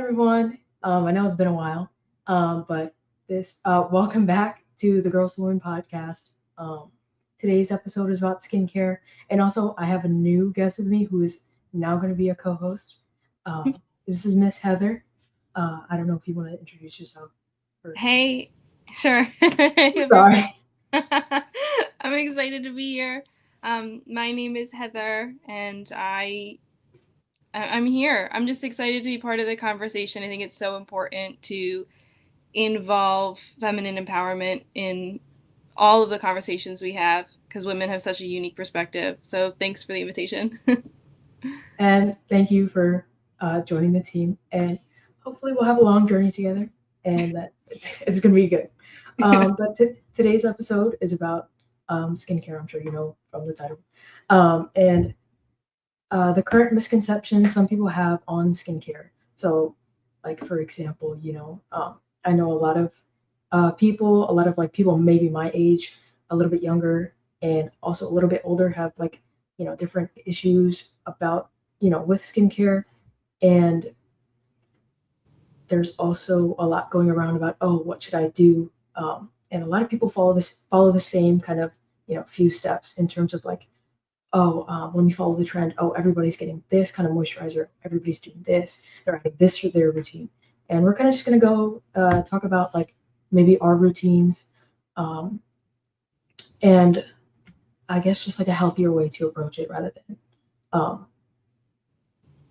everyone. I know it's been a while, but this welcome back to the Girls Saloon podcast. Um, Today's episode is about skincare, and also I have a new guest with me who is now going to be a co-host. This is Miss Heather. I don't know if you want to introduce yourself. Or... Hey, sure. Perfect. Sorry. I'm excited to be here. My name is Heather, and I'm here. I'm just excited to be part of the conversation. I think it's so important to involve feminine empowerment in all of the conversations we have because women have such a unique perspective. So thanks for the invitation. And thank you for joining the team. And hopefully, we'll have a long journey together, and that it's going to be good. But today's episode is about skincare. I'm sure you know from the title. And the current misconceptions some people have on skincare. So, like for example, I know a lot of people, a lot of like people maybe my age, a little bit younger, and also a little bit older have like different issues about with skincare, and there's also a lot going around about what should I do, and a lot of people follow the same kind of few steps in terms of like when you follow the trend, everybody's getting this kind of moisturizer, everybody's doing this, they're adding this to their routine. And we're kind of just going to go talk about like maybe our routines, um, and I guess just like a healthier way to approach it rather than um,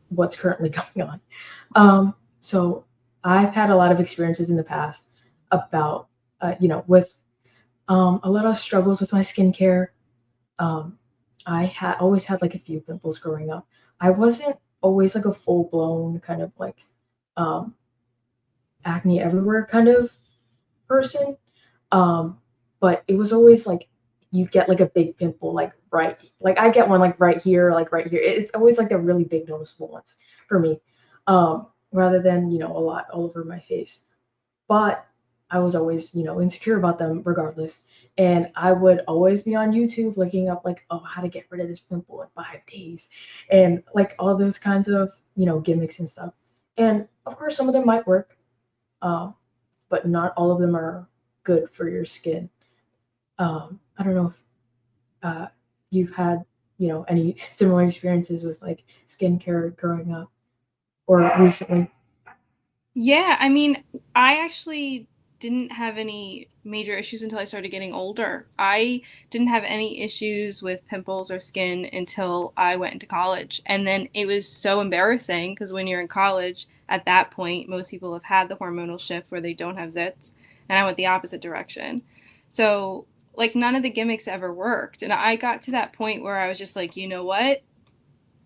what's currently going on. So I've had a lot of experiences in the past about, with a lot of struggles with my skincare. Um, I had always had like a few pimples growing up. I wasn't always like a full blown kind of like um, acne everywhere kind of person, um, but it was always like you get like a big pimple like I get one like right here. It's always like the really big noticeable ones for me, rather than a lot all over my face. But I was always, insecure about them regardless. And I would always be on YouTube looking up like, how to get rid of this pimple in 5 days, and like all those kinds of, gimmicks and stuff. And of course, some of them might work, um, but not all of them are good for your skin. I don't know if uh, you've had, any similar experiences with like skincare growing up or recently. Yeah, I mean, I actually didn't have any major issues until I started getting older. I didn't have any issues with pimples or skin until I went into college. And then it was so embarrassing because when you're in college, at that point, most people have had the hormonal shift where they don't have zits. And I went the opposite direction. So, like, none of the gimmicks ever worked. And I got to that point where I was just like, you know what?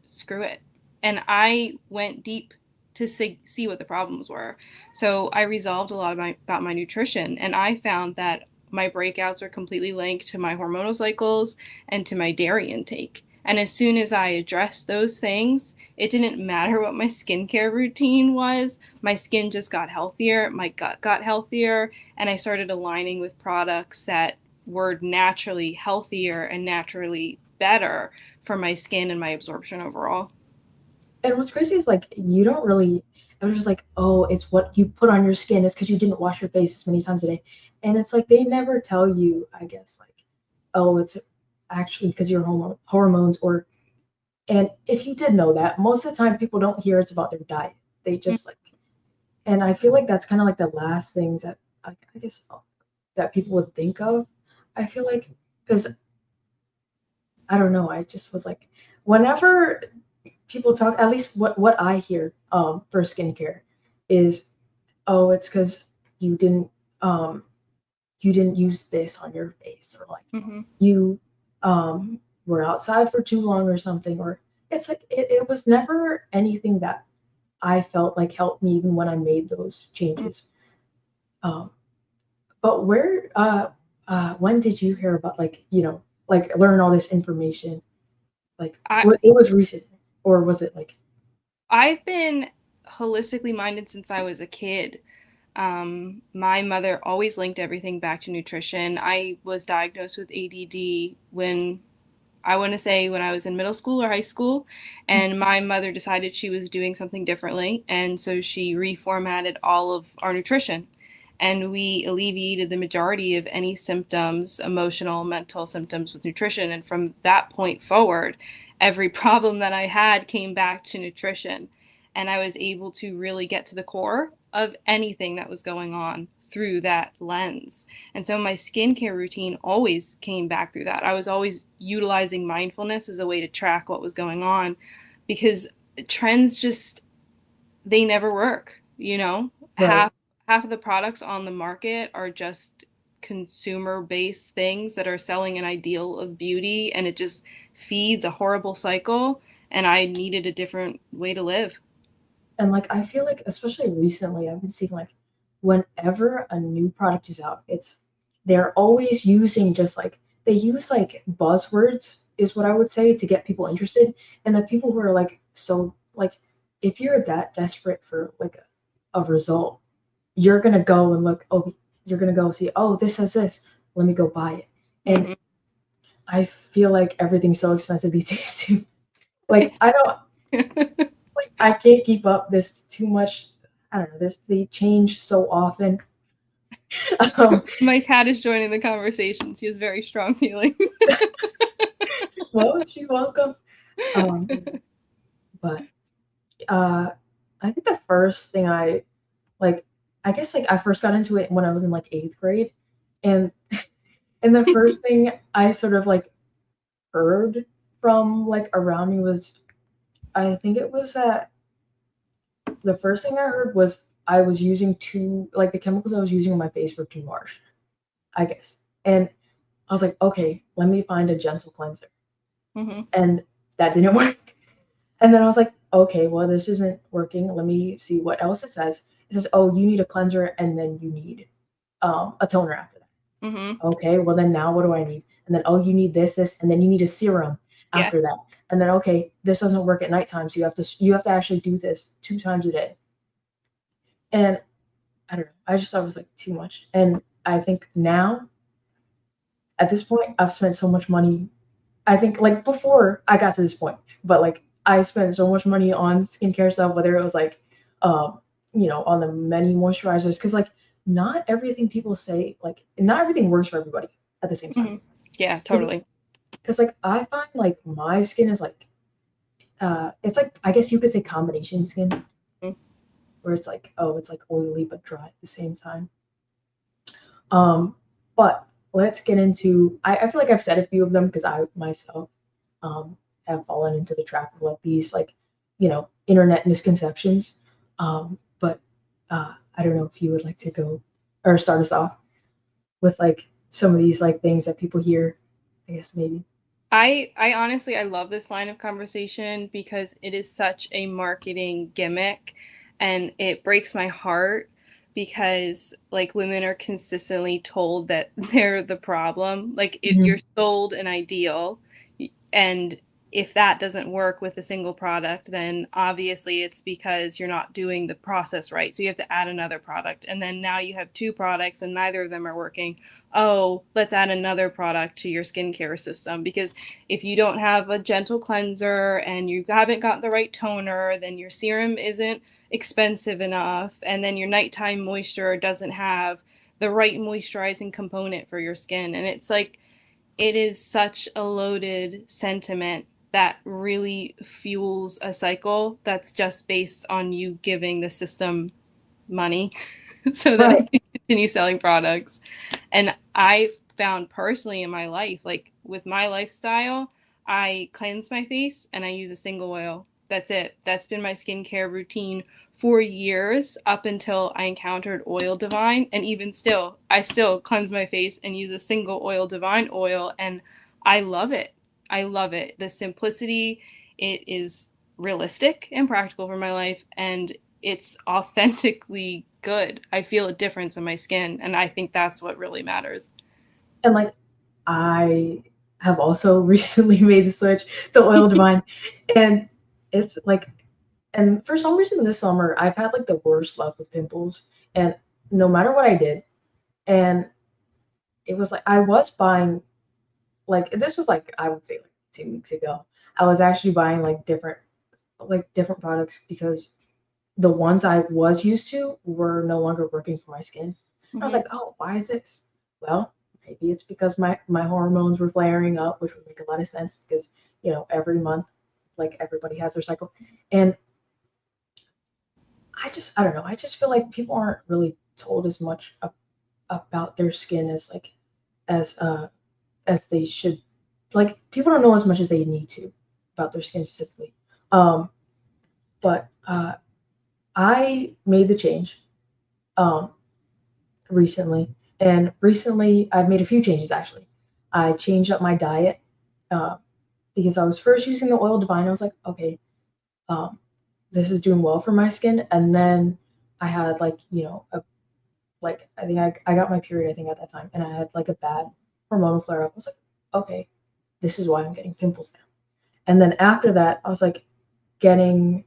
Screw it. And I went deep to see what the problems were. So I resolved a lot about my nutrition, and I found that my breakouts are completely linked to my hormonal cycles and to my dairy intake. And as soon as I addressed those things, it didn't matter what my skincare routine was. My skin just got healthier, my gut got healthier, and I started aligning with products that were naturally healthier and naturally better for my skin and my absorption overall. And what's crazy is like you don't really. I was just like, oh, it's what you put on your skin. It's because you didn't wash your face as many times a day, and it's like they never tell you. I guess like, oh, it's actually because your hormones or. And if you did know that, most of the time people don't hear it's about their diet. They just like, and I feel like that's kind of like the last things that I guess that people would think of. I feel like because I don't know. I just was like, whenever people talk, at least what I hear for skincare is, oh, it's because you didn't um you didn't use this on your face, or like Mm-hmm. you were outside for too long or something, or it's like it was never anything that I felt like helped me even when I made those changes. Um, but where when did you hear about like like learn all this information? Like I what it was recent, or was it like I've been holistically minded since I was a kid. My mother always linked everything back to nutrition. I was diagnosed with ADD when I want to say when I was in middle school or high school, and my mother decided she was doing something differently. And so she reformatted all of our nutrition. And we alleviated the majority of any symptoms, emotional, mental symptoms with nutrition. And from that point forward, every problem that I had came back to nutrition. And I was able to really get to the core of anything that was going on through that lens. And so my skincare routine always came back through that. I was always utilizing mindfulness as a way to track what was going on, because trends just, they never work, you know? Right. Half of the products on the market are just consumer based things that are selling an ideal of beauty, and it just feeds a horrible cycle, and I needed a different way to live. And like I feel like especially recently I've been seeing like whenever a new product is out, it's they're always using just like they use like buzzwords is what I would say to get people interested. And the people who are like so like if you're that desperate for like a result, you're gonna go and look, oh, you're gonna go see, oh, this says this, let me go buy it. And Hmm. I feel like everything's so expensive these days too. Like I don't like I can't keep up. There's too much. I don't know. They change so often. Um, My cat is joining the conversation. She has very strong feelings. well, she's welcome. Um, but uh, I think the first thing like, I guess like I first got into it when I was in like eighth grade, and and the first thing I sort of like heard from like around me was I think it was that the first thing I heard was I was using too like the chemicals I was using on my face were too harsh, I guess. And I was like, okay, let me find a gentle cleanser. Hmm. And that didn't work. And then I was like, okay, well, this isn't working. Let me see what else it says. It says, oh, you need a cleanser and then you need a toner after that. Hmm. Okay, well, then now what do I need? And then, oh, you need this, and then you need a serum Yeah. after that. And then, okay, this doesn't work at nighttime, so you have to actually do this 2 times a day. And I don't know. I just thought it was like too much. And I think now at this point, I've spent so much money. I think like before I got to this point, but like I spent so much money on skincare stuff, whether it was like, um, on the many moisturizers, because like not everything people say, like not everything works for everybody at the same time. Hmm. Yeah, Because totally. like I find like my skin is like, it's like I guess you could say combination skin, where it's like oh, it's like oily but dry at the same time. But let's get into. I feel like I've said a few of them because I myself um, have fallen into the trap of like these like internet misconceptions. But I don't know if you would like to go or start us off with like some of these like things that people hear. I guess maybe. I honestly I love this line of conversation because it is such a marketing gimmick, and it breaks my heart because like women are consistently told that they're the problem. Like you're Mhm. sold an ideal, and if that doesn't work with a single product, then obviously it's because you're not doing the process right. So you have to add another product. And then now you have two products and neither of them are working. Oh, let's add another product to your skincare system. Because if you don't have a gentle cleanser and you haven't got the right toner, then your serum isn't expensive enough. And then your nighttime moisture doesn't have the right moisturizing component for your skin. And it's like, it is such a loaded sentiment that really fuels a cycle that's just based on you giving the system money so that Right. it can continue selling products. And I found personally in my life, like with my lifestyle, I cleanse my face and I use a single oil. That's it. That's been my skincare routine for years up until I encountered Oil Divine. And even still, I still cleanse my face and use a single Oil Divine oil. And I love it. I love it. The simplicity, it is realistic and practical for my life. And it's authentically good. I feel a difference in my skin. And I think that's what really matters. And like I have also recently made the switch to Oil Divine, and it's like and for some reason this summer I've had like the worst luck with pimples, and no matter what I did, and it was like I was buying like this was like I would say like 2 weeks ago. I was actually buying different products because the ones I was used to were no longer working for my skin. I was Mhm. like, oh, why is this? Well, maybe it's because my hormones were flaring up, which would make a lot of sense because every month, like everybody has their cycle, and I don't know. I just feel like people aren't really told as much about their skin as uh as they should. Like people don't know as much as they need to about their skin specifically. Um, but I made the change um recently, and recently I've made a few changes actually. I changed up my diet uh, because I was first using the oil divine. I was like, okay, um, this is doing well for my skin, and then I had I think I got my period, I think, at that time, and I had like a bad hormonal flare up. I was like, okay, this is why I'm getting pimples now. And then after that, I was like getting,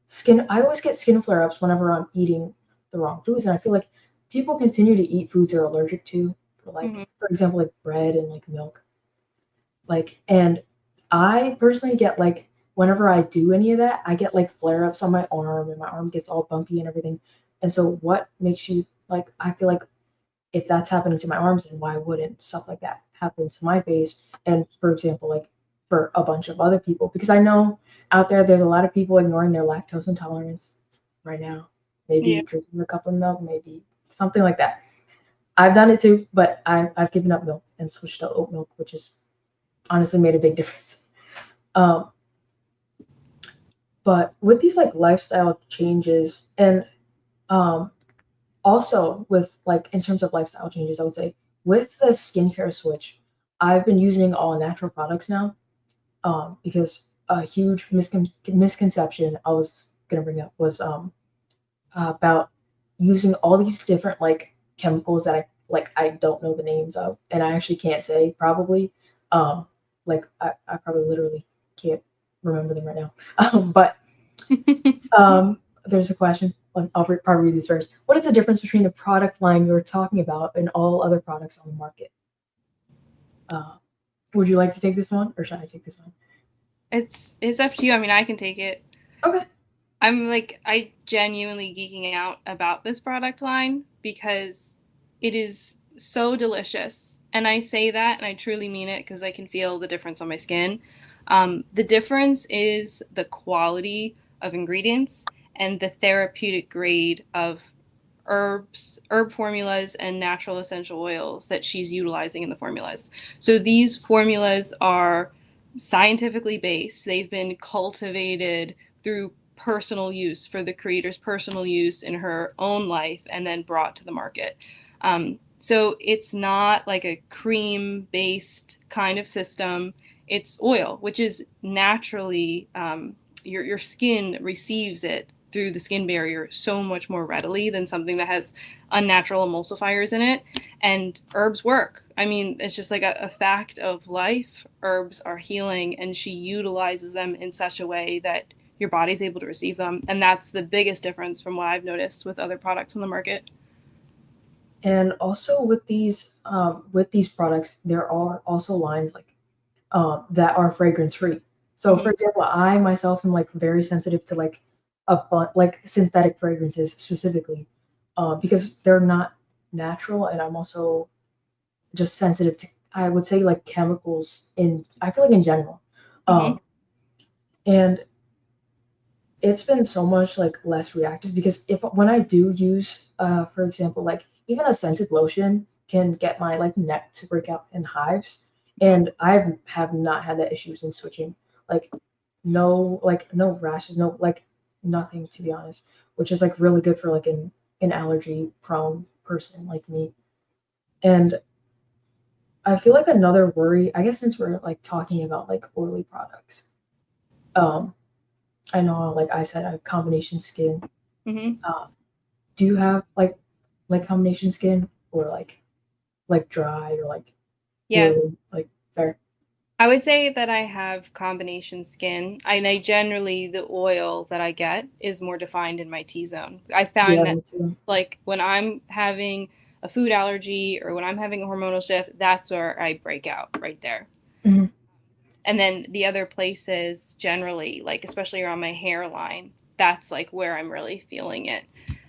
skin. I always get skin flare ups whenever I'm eating the wrong foods. And I feel like people continue to eat foods they're allergic to, Mhm. for example, like bread and like milk. And I personally get like, whenever I do any of that, I get like flare ups on my arm and my arm gets all bumpy and everything. And so, what makes you like, I feel like if that's happening to my arms, then why wouldn't stuff like that happen to my face? And for example, like for a bunch of other people, because I know out there's a lot of people ignoring their lactose intolerance right now. Yeah. Maybe drinking a cup of milk, maybe something like that. I've done it too, but I've given up milk and switched to oat milk, which has honestly made a big difference. Um, but with these like lifestyle changes and um, also with like in terms of lifestyle changes, I would say with the skincare switch, I've been using all natural products now because a huge misconception I was gonna bring up was about using all these different like chemicals that I don't know the names of and I actually can't say probably um, I probably literally can't remember them right now but there's a question. I'll probably read these first. What is the difference between the product line you're talking about and all other products on the market? Uh, would you like to take this one, or should I take this one? It's up to you. I mean, I can take it. Okay. I genuinely geeking out about this product line because it is so delicious. And I say that and I truly mean it because I can feel the difference on my skin. The difference is the quality of ingredients and the therapeutic grade of herb formulas, and natural essential oils that she's utilizing in the formulas. So these formulas are scientifically based. They've been cultivated through personal use for the creator's personal use in her own life and then brought to the market. So it's not like a cream based kind of system. It's oil, which is naturally your skin receives it through the skin barrier so much more readily than something that has unnatural emulsifiers in it. And herbs work. I mean, it's just like a fact of life. Herbs are healing, and she utilizes them in such a way that your body's able to receive them. And that's the biggest difference from what I've noticed with other products on the market. And also with these products, there are also lines that are fragrance free. So, Mm-hmm. for example, I myself am like very sensitive to like synthetic fragrances specifically because they're not natural, and I'm also just sensitive to I would say like chemicals in I feel like in general. Mm-hmm. Um, and it's been so much like less reactive because if when I do use for example like even a scented lotion can get my like neck to break out in hives Mm-hmm. and I have not had that issues in switching like no rashes no like nothing to be honest which is like really good for like an allergy prone person like me and I feel like another worry I guess since we're like talking about like oily products um I know like I said I have combination skin. Mm-hmm. uh, do you have like combination skin or like dry or like Yeah. oily like fair? I would say that I have combination skin. I generally, the oil that I get is more defined in my T zone. I Yeah, found that me too. like when I'm having a food allergy or when I'm having a hormonal shift, that's where I break out right there. Mhm. And then the other places generally, like especially around my hairline, that's like where I'm really feeling it.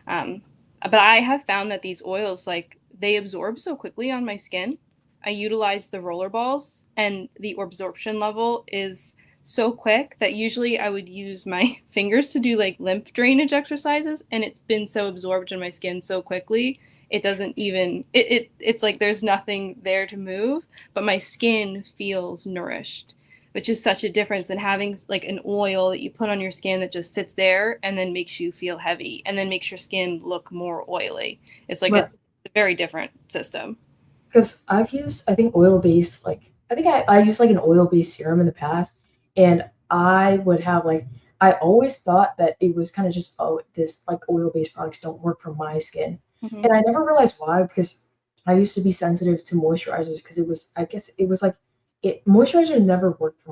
Um, but I have found that these oils, like they absorb so quickly on my skin. I utilize the roller balls, and the absorption level is so quick that usually I would use my fingers to do like lymph drainage exercises, and it's been so absorbed in my skin so quickly it doesn't even it's like there's nothing there to move, but my skin feels nourished, which is such a difference than having like an oil that you put on your skin that just sits there and then makes you feel heavy and then makes your skin look more oily. It's like Right. a very different system. Because I've used, I think, oil based, like, I think I used like an oil based serum in the past. And I would have like, I always thought that it was kind of just, oh, this like oil based products don't work for my skin. Mm-hmm. And I never realized why, because I used to be sensitive to moisturizers because it was, I guess it was like, moisturizer never worked for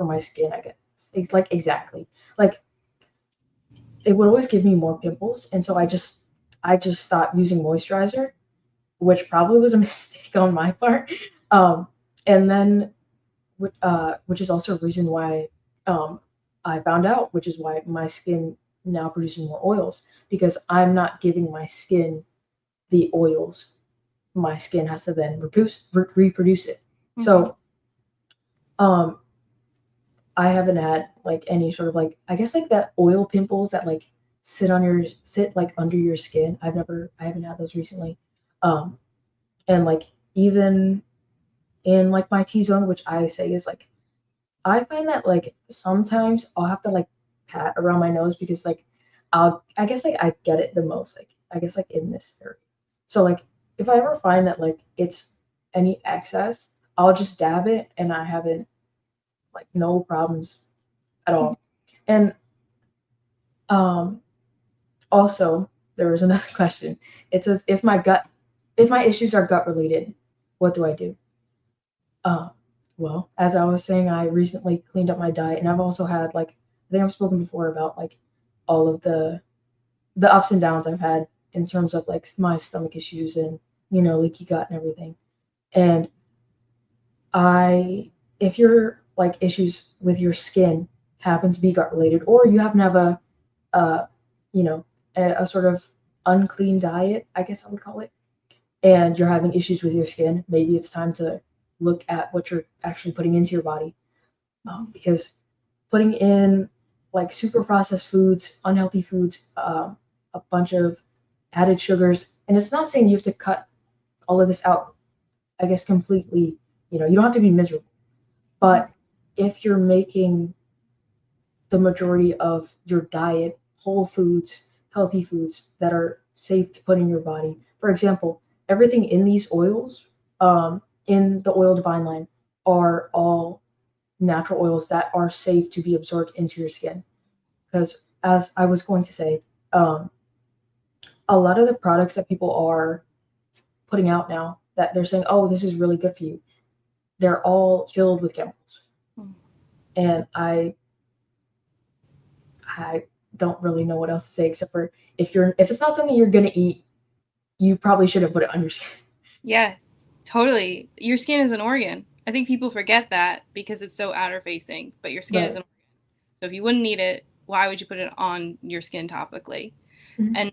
my skin, I guess. It's like exactly. Like it would always give me more pimples. And so I just stopped using moisturizer, which probably was a mistake on my part. Um, and then, which is also a reason why um, I found out, which is why my skin now produces more oils because I'm not giving my skin the oils. My skin has to then reproduce it. Mm-hmm. So um, I haven't had like any sort of like I guess like that oil pimples that like sit like under your skin. I haven't had those recently. Um, and like even in like my T zone, which I say is like I find that like sometimes I'll have to like pat around my nose because like I guess like I get it the most like I guess like in this area. So like if I ever find that like it's any excess, I'll just dab it and I haven't like no problems at all. And um also there was another question. It says if my issues are gut related, what do I do? Uh, well, as I was saying, I recently cleaned up my diet, and I've also had like I think I've spoken before about like all of the ups and downs I've had in terms of like my stomach issues and leaky gut and everything. And I, if your like issues with your skin happens to be gut related, or you happen to have uh, you know, a sort of unclean diet, I guess I would call it, and you're having issues with your skin, maybe it's time to look at what you're actually putting into your body. Because putting in like super processed foods, unhealthy foods, a bunch of added sugars, and it's not saying you have to cut all of this out, I guess, completely. You don't have to be miserable. But if you're making the majority of your diet whole foods, healthy foods that are safe to put in your body. For example, everything in these oils, in the Oil Divine line, are all natural oils that are safe to be absorbed into your skin. Because as I was going to say, um, a lot of the products that people are putting out now that they're saying, oh, this is really good for you, they're all filled with chemicals. And I don't really know what else to say except for if it's not something you're gonna eat, you probably shouldn't put it on your skin. Yeah, totally. Your skin is an organ. I think people forget that because it's so outer facing, but your skin is Right. an organ. So if you wouldn't need it, why would you put it on your skin topically? Mhm. And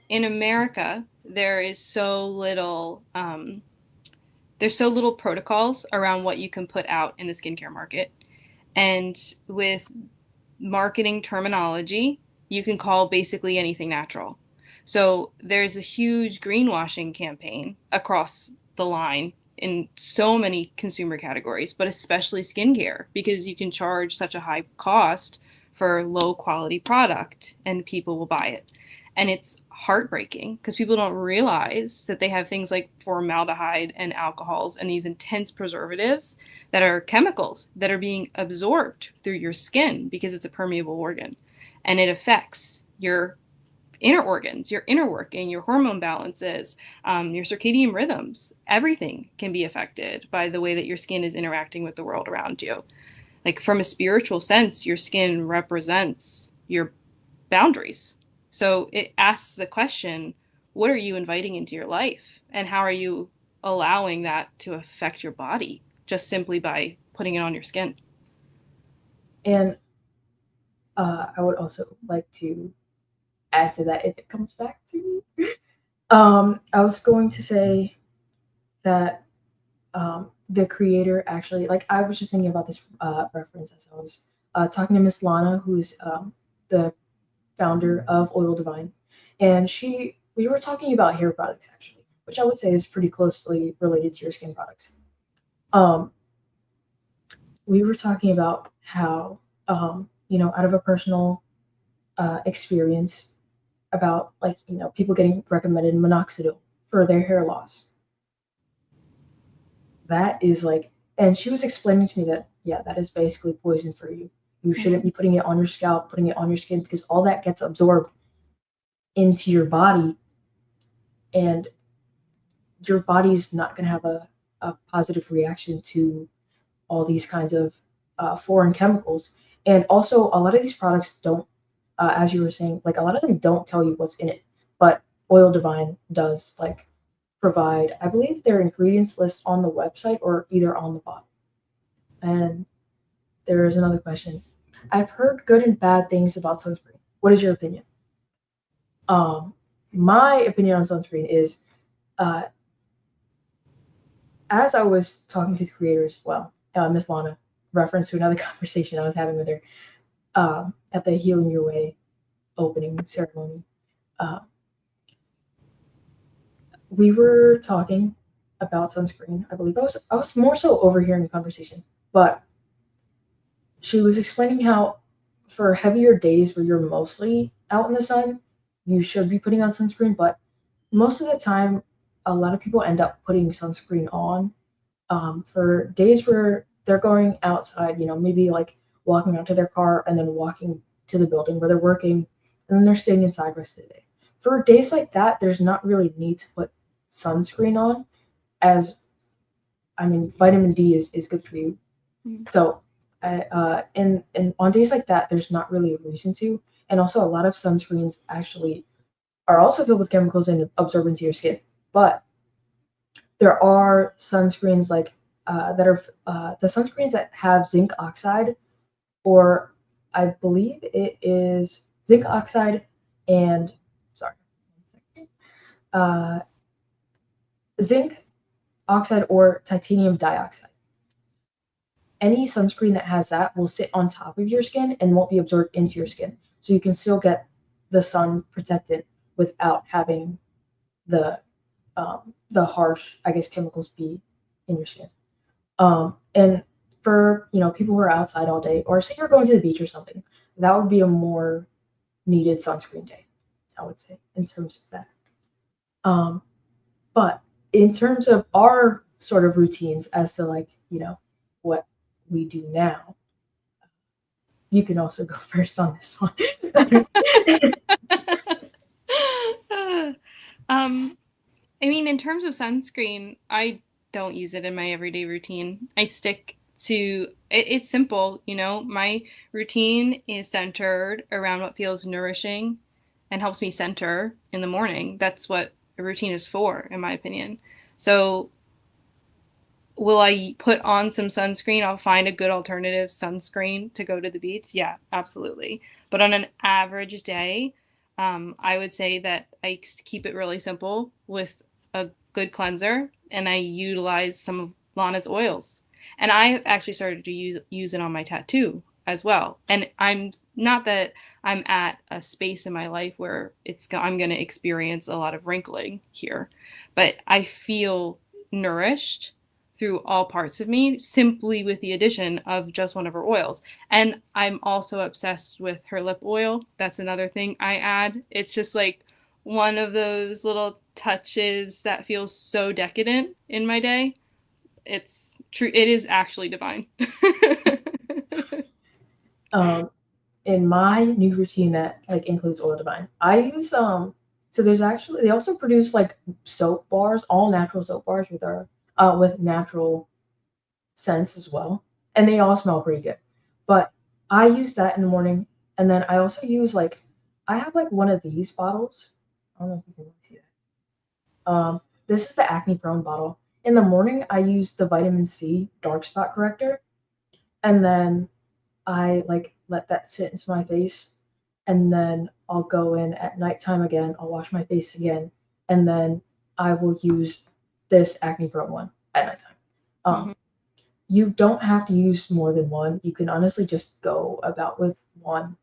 in America, there's so little protocols around what you can put out in the skincare market. And with marketing terminology, you can call basically anything natural. So there's a huge greenwashing campaign across the line in so many consumer categories, but especially skincare, because you can charge such a high cost for low quality product and people will buy it. And it's heartbreaking because people don't realize that they have things like formaldehyde and alcohols and these intense preservatives that are chemicals that are being absorbed through your skin because it's a permeable organ and it affects your inner organs, your inner working, your hormone balances, your circadian rhythms. Everything can be affected by the way that your skin is interacting with the world around you. Like from a spiritual sense, your skin represents your boundaries. So it asks the question, what are you inviting into your life? And how are you allowing that to affect your body just simply by putting it on your skin. And I would also like to add to that if it comes back to me. I was going to say that the creator actually, like, I was just thinking about this reference as I was talking to Miss Lana, who's the founder of Oil Divine, and we were talking about hair products actually, which I would say is pretty closely related to your skin products. Um, we were talking about how, out of a personal experience, about, like, people getting recommended minoxidil for their hair loss. That is like, and she was explaining to me that, yeah, that is basically poison for you. You shouldn't be putting it on your scalp, putting it on your skin, because all that gets absorbed into your body, and your body's not going to have a positive reaction to all these kinds of foreign chemicals. And also, a lot of these products don't, as you were saying, like, a lot of them don't tell you what's in it, but Oil Divine does, like, provide, I believe, their ingredients list on the website or either on the bottle. And there is another question. I've heard good and bad things about sunscreen. What is your opinion? Um, my opinion on sunscreen is, uh, as I was talking to the creator as well, Miss Lana, reference to another conversation I was having with her at the Healing Your Way opening ceremony. Uh, we were talking about sunscreen. I believe I was more so overhearing the conversation, but she was explaining how for heavier days where you're mostly out in the sun, you should be putting on sunscreen, but most of the time, a lot of people end up putting sunscreen on for days where they're going outside, maybe like walking out to their car and then walking to the building where they're working, and then they're staying inside rest of the day. For days like that, there's not really need to put sunscreen on, as, I mean, vitamin D is good for you. So, and on days like that, there's not really a reason to. And also, a lot of sunscreens actually are also filled with chemicals and absorb into your skin. But there are sunscreens like that are the sunscreens that have zinc oxide, or I believe it is zinc oxide and, sorry, uh, zinc oxide or titanium dioxide. Any sunscreen that has that will sit on top of your skin and won't be absorbed into your skin. So you can still get the sun protected without having the harsh, I guess, chemicals be in your skin. And for, people who are outside all day, or say you're going to the beach or something, that would be a more needed sunscreen day, I would say, in terms of that. But in terms of our sort of routines as to, like, what we do now, you can also go first on this one. I mean, in terms of sunscreen, I don't use it in my everyday routine. I stick to it's simple, my routine is centered around what feels nourishing and helps me center in the morning. That's what a routine is for, in my opinion. So will I put on some sunscreen? I'll find a good alternative sunscreen to go to the beach. Yeah, absolutely. But on an average day, I would say that I keep it really simple with a good cleanser, and I utilize some of Lana's oils. And I actually started to use it on my tattoo as well. And I'm not that I'm at a space in my life where I'm going to experience a lot of wrinkling here, but I feel nourished through all parts of me simply with the addition of just one of her oils. And I'm also obsessed with her lip oil. That's another thing I add. It's just like one of those little touches that feels so decadent in my day. It's true. It is actually divine. In my new routine that, like, includes Oil Divine, I use so there's actually, they also produce, like, soap bars, all natural soap bars with natural scents as well, and they all smell pretty good. But I use that in the morning, and then I also use, like, I have, like, one of these bottles. I don't know if you can really see that. This is the acne prone bottle. In the morning, I use the vitamin C dark spot corrector, and then I like let that sit into my face, and then I'll go in at nighttime again. I'll wash my face again, and then I will use this acne prone one at nighttime. Mhm. Um, you don't have to use more than one. You can honestly just go about with one,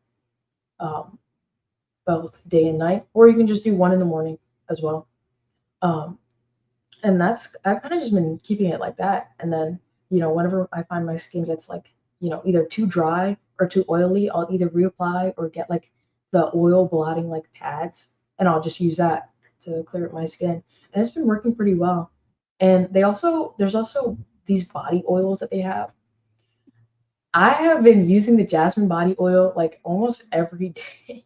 um, both day and night, or you can just do one in the morning as well. Um, and that's I've kind of just been keeping it like that. And then whenever I find my skin gets like either too dry or too oily, I'll either reapply or get like the oil blotting like pads, and I'll just use that to clear up my skin. And it's been working pretty well. And there's also these body oils that they have. I have been using the jasmine body oil like almost every day.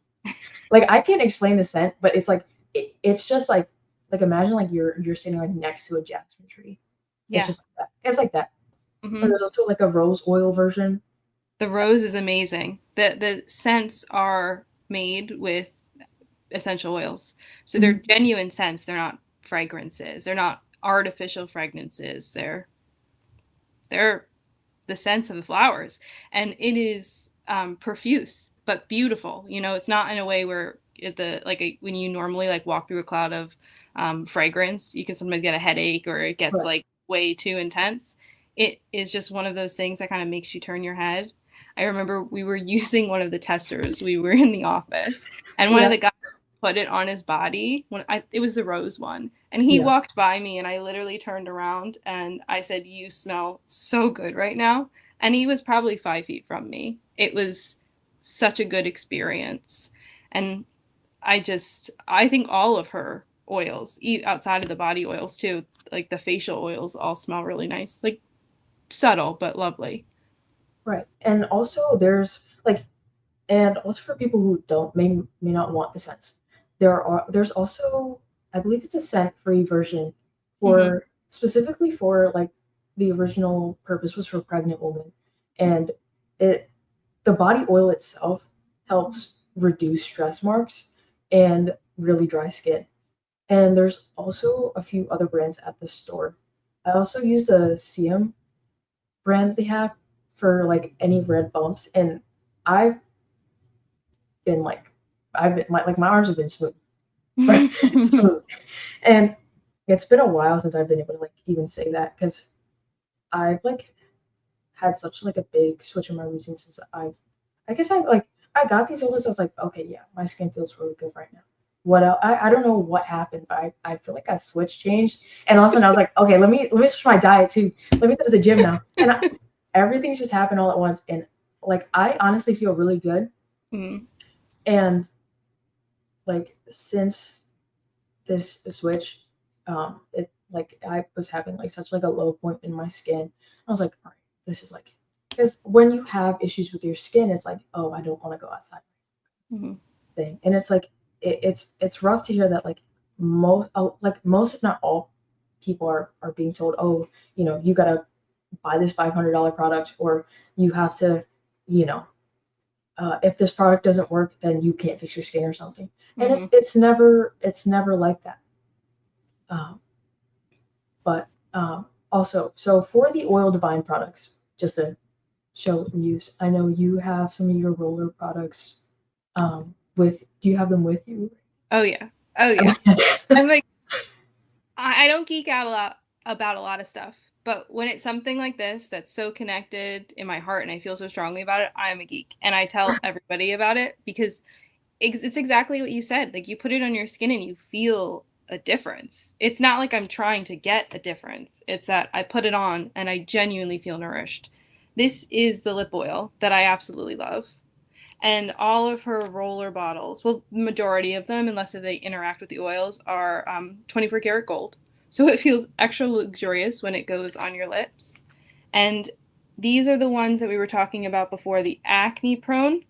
Like I can't explain the scent, but it's like it's just like imagine like you're sitting like next to a jasmine tree. It's Yeah. just like that. It's like that. Or Hmm. there's also like a rose oil version. The rose is amazing. The scents are made with essential oils. So they're Mhm. genuine scents. They're not fragrances. They're not artificial fragrances. They're the scents of the flowers, and it is profuse but beautiful. It's not in a way where when you normally like walk through a cloud of fragrance, you can sometimes get a headache or it gets Right. like way too intense. It is just one of those things that kind of makes you turn your head. I remember we were using one of the testers. We were in the office, and one of Yeah. the guys put it on his body. It was the rose one, and he Yeah. walked by me, and I literally turned around and I said, "You smell so good right now." And he was probably 5 feet from me. It was such a good experience, and I think all of her oils, outside of the body oils too, like the facial oils, all smell really nice, like subtle but lovely. Right. And also and also for people who don't may not want the scents, there's also I believe it's a scent free version Hmm. for specifically for like the original purpose was for pregnant women, and it the body oil itself helps reduce stress marks and really dry skin. And there's also a few other brands at the store. I also use the CM brand that they have for like any red bumps, and I've been like I've been my arms have been smooth, right? Smooth. And it's been a while since I've been able to like even say that because I've like had such like a big switch in my routine since I guess I got these oils. I was like, okay, yeah, my skin feels really good right now. What else? I don't know what happened, but I feel like I switched changed, and all of a sudden I was like, okay, let me switch my diet too. Let me go to the gym now, and everything's just happened all at once, and like I honestly feel really good. Mm. And like since this switch, it like I was having like such like a low point in my skin. I was like, all right, this is like because when you have issues with your skin, it's like, oh, I don't want to go outside Hmm. thing, and it's like it's rough to hear that like most if not all people are being told, oh, you gotta buy this $500 product, or you have to, you know, if this product doesn't work, then you can't fix your skin or something. And Hmm. it's never like that. Um, but also, so for the Oil Divine products, just to show use, I know you have some of your roller products. Do you have them with you? Oh yeah. Oh yeah. I'm like, I don't geek out a lot about a lot of stuff, but when it's something like this that's so connected in my heart and I feel so strongly about it, I'm a geek and I tell everybody about it because it's exactly what you said. Like you put it on your skin and you feel a difference. It's not like I'm trying to get a difference. It's that I put it on and I genuinely feel nourished. This is the lip oil that I absolutely love. And all of her roller bottles, well, majority of them, unless they interact with the oils, are 24 karat gold. So it feels extra luxurious when it goes on your lips. And these are the ones that we were talking about before, the acne prone.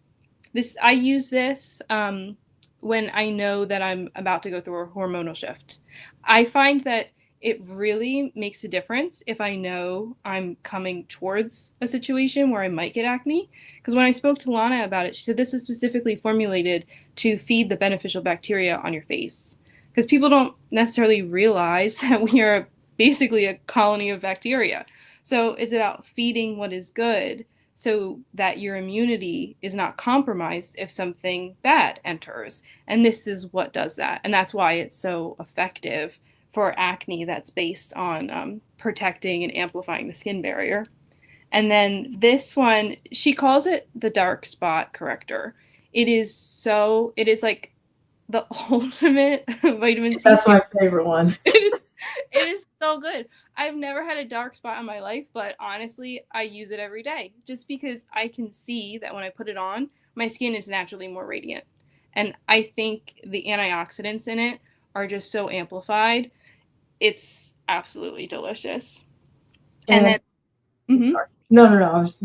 I use this when I know that I'm about to go through a hormonal shift. I find that it really makes a difference if I know I'm coming towards a situation where I might get acne. Because when I spoke to Lana about it, she said this was specifically formulated to feed the beneficial bacteria on your face. Because people don't necessarily realize that we are basically a colony of bacteria. So it's about feeding what is good so that your immunity is not compromised if something bad enters. And this is what does that. And that's why it's so effective for acne that's based on protecting and amplifying the skin barrier. And then this one, she calls it the dark spot corrector. It is like the ultimate vitamin C. That's my favorite one. It is so good. I've never had a dark spot in my life, but honestly, I use it every day just because I can see that when I put it on, my skin is naturally more radiant. And I think the antioxidants in it are just so amplified. It's absolutely delicious. And then, sorry. No. I was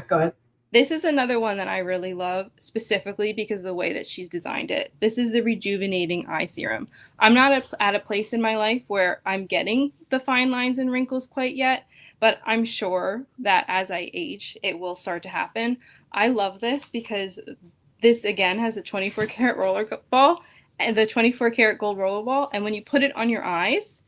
go ahead. This is another one that I really love, specifically because of the way that she's designed it. This is the Rejuvenating Eye Serum. I'm not at a place in my life where I'm getting the fine lines and wrinkles quite yet, but I'm sure that as I age, it will start to happen. I love this because this, again, has a 24 karat roller ball and the 24 karat gold roller ball. And when you put it on your eyes,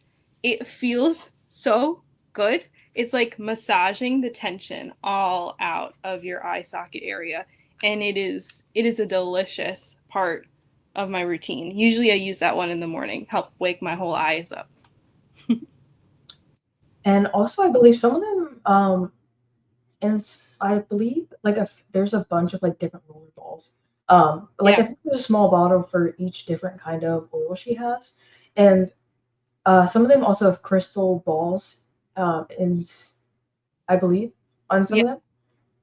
it feels so good. It's like massaging the tension all out of your eye socket area. And it is a delicious part of my routine. Usually I use that one in the morning, help wake my whole eyes up. And also, I believe some of them, and I believe there's a bunch of like different roller balls. I think there's a small bottle for each different kind of oil she has. And some of them also have crystal balls. And I believe on some of them.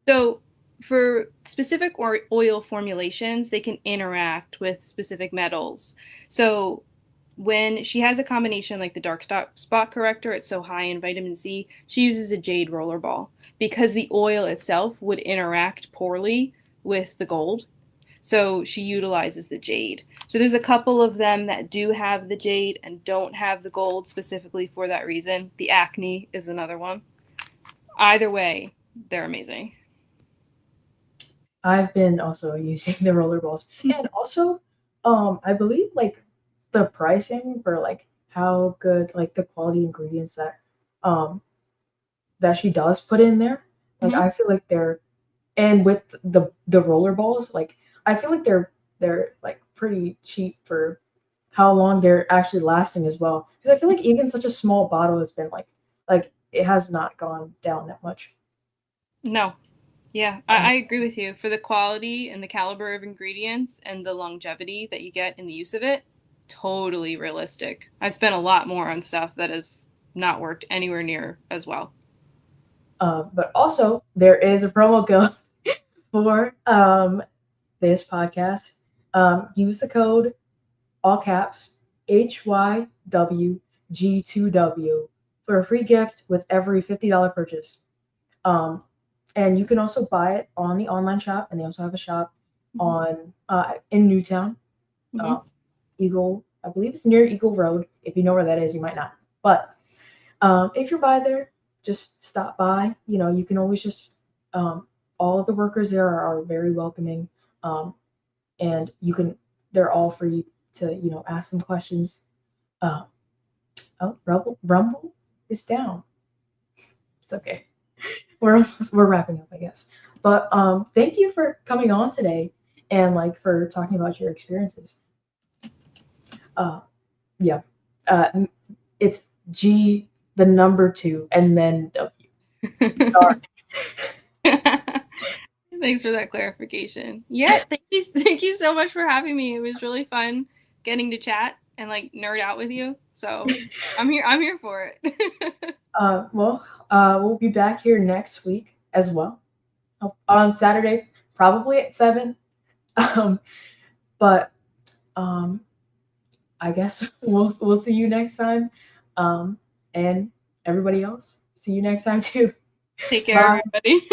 So for specific oil formulations, they can interact with specific metals. So when she has a combination like the dark spot corrector, it's so high in vitamin C, she uses a jade roller ball because the oil itself would interact poorly with the gold. So she utilizes the jade. So there's a couple of them that do have the jade and don't have the gold specifically for that reason. The acne is another one. Either way, they're amazing. I've been also using the roller balls. And also, I believe like the pricing for like how good like the quality ingredients that she does put in there. Like I feel like and with the roller balls, like I feel like they're like pretty cheap for how long they're actually lasting as well. Because I feel like even such a small bottle has been like it has not gone down that much. No. Yeah, I agree with you. For the quality and the caliber of ingredients and the longevity that you get in the use of it, totally realistic. I've spent a lot more on stuff that has not worked anywhere near as well. But also, there is a promo code for this podcast. Use the code, all caps, HYWG2W for a free gift with every $50 purchase. And you can also buy it on the online shop, and they also have a shop on in Newtown. Eagle, I believe it's near Eagle Road. If you know where that is, you might not. But if you're by there, just stop by. You know, you can always just all of the workers there are very welcoming, and they're all free to ask some questions. Oh, Rumble is down. It's okay. We're wrapping up, I guess. But thank you for coming on today and like for talking about your experiences. It's G the number 2 and then W. Sorry. Thanks for that clarification. Yeah, thank you so much for having me. It was really fun getting to chat and like nerd out with you. So I'm here for it. We'll be back here next week as well on Saturday, probably at 7. But I guess we'll see you next time. And everybody else, see you next time too. Take care, everybody.